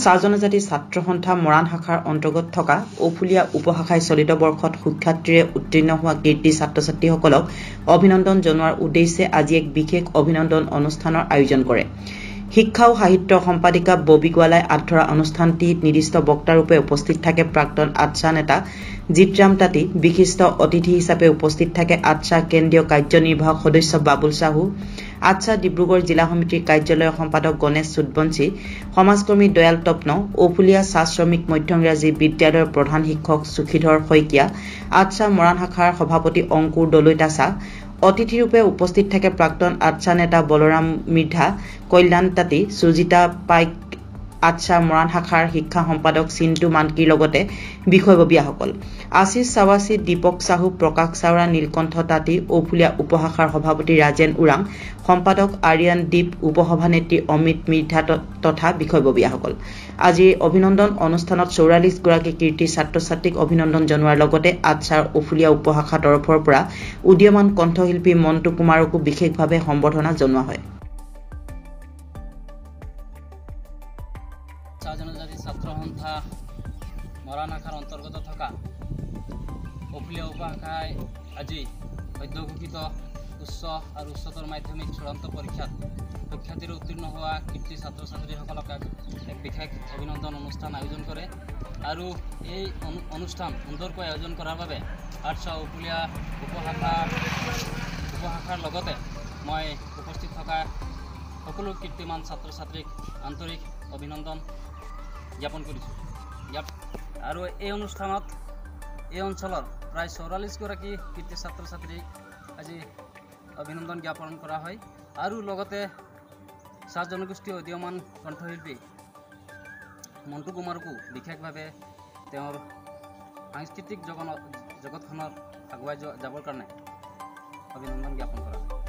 চাহ জনজাতি ছাত্ৰ সন্থা মৰাণ শাখাৰ অন্তৰ্গত থকা ঔফুলীয়া উপশাখাই চলিত বৰ্ষত সুখ্যাতিৰে উত্তীৰ্ণ হোৱা কীৰ্তি ছাত্ৰ-ছাত্ৰীসকলক অভিনন্দন জনোৱাৰ উদ্দেশ্যে আজি এক বিশেষ অভিনন্দন অনুষ্ঠানৰ আয়োজন কৰে। শিক্ষা ও সাহিত্য সম্পাদিকা ববি গোৱালাই আধৰা অনুষ্ঠানটি নিৰ্দিষ্ট বক্তাৰূপে উপস্থিত থাকে প্ৰাক্তন আচ্ছা নেতা জিতৰাম তাঁতী, বিশিষ্ট অতিথি হিচাপে উপস্থিত থাকে আচ্ছা কেন্দ্ৰীয় কাৰ্যনিৰ্বাহক সদস্য বাবুল সাহু, আচ্ছা ডিব্ৰুগড় জিলা সমিতিৰ কাৰ্যালয়ৰ সম্পাদক গণেশ চুদবঞ্চী, সমাজকৰ্মী দয়াল তপ্ন, ঔফুলীয়া চাহ শ্ৰমিক মধ্য ইংৰাজী বিদ্যালয়ৰ প্ৰধান শিক্ষক সুখীধৰ শইকীয়া, আচ্ছা মৰাণ শাখাৰ সভাপতি অংকুৰ দলৈতা চাহ, অতিথিৰূপে উপস্থিত থাকে প্ৰাক্তন আচ্ছা নেতা বলৰাম মৃধা, কল্যাণ তাঁতী, সুজিতা পাইক, আচ্ছা মৰাণ শাখাৰ শিক্ষা সম্পাদক চিন্তু মানকিৰ লগতে বিষয়ববীয়াসকল আশিষ চাৱাচী, দীপক চাহু, প্ৰকাশ চাওৰা, নীলকণ্ঠ তাঁতী, ঔফুলীয়া উপশাখাৰ সভাপতি ৰাজেন ওৰাং, সম্পাদক আৰিয়ান দ্বীপ, উপসভানেত্ৰী অমিত মৃধা তথা বিষয়ববীয়াসকল। আজিৰ অভিনন্দন অনুষ্ঠানত 44 গৰাকী কীৰ্তি ছাত্ৰ-ছাত্ৰীক অভিনন্দন জনোৱাৰ লগতে আচ্ছাৰ ঔফুলীয়া উপশাখা তৰফৰ পৰা উদীয়মান কণ্ঠশিল্পী মণ্টু কুমাৰকো বিশেষভাৱে সম্বৰ্ধনা জনোৱা হয়। চাহ জনজাতি ছাত্ৰ সন্থা মৰাণ শাখাৰ অন্তৰ্গত থকা ঔফুলীয়া উপশাখাই আজি সদ্য ঘোষিত উচ্চ আৰু উচ্চতৰ মাধ্যমিক চূড়ান্ত পৰীক্ষাত সুখ্যাতিৰে উত্তীৰ্ণ হোৱা কীৰ্তি ছাত্ৰ ছাত্ৰীসকলক এক বিশেষ অভিনন্দন অনুষ্ঠান আয়োজন কৰে আৰু এই অনুষ্ঠান সুন্দৰকৈ আয়োজন কৰাৰ বাবে আচ্ছা ঔফুলীয়া উপশাখাৰ লগতে মই উপস্থিত থকা সকলো কীৰ্তিমান ছাত্ৰ ছাত্ৰীক আন্তৰিক অভিনন্দন জ্ঞাপন কৰিছোঁ। আৰু এই অনুষ্ঠানত এই অঞ্চলৰ প্ৰায় 44 গৰাকী কীৰ্তি ছাত্ৰ ছাত্ৰীক আজি অভিনন্দন জ্ঞাপন কৰা হয় আৰু লগতে চাহ জনগোষ্ঠীয় উদীয়মান কণ্ঠশিল্পী মণ্টু কুমাৰকো বিশেষভাৱে তেওঁৰ সাংস্কৃতিক জগতখনত আগুৱাই যাবৰ কাৰণে অভিনন্দন জ্ঞাপন কৰা হয়।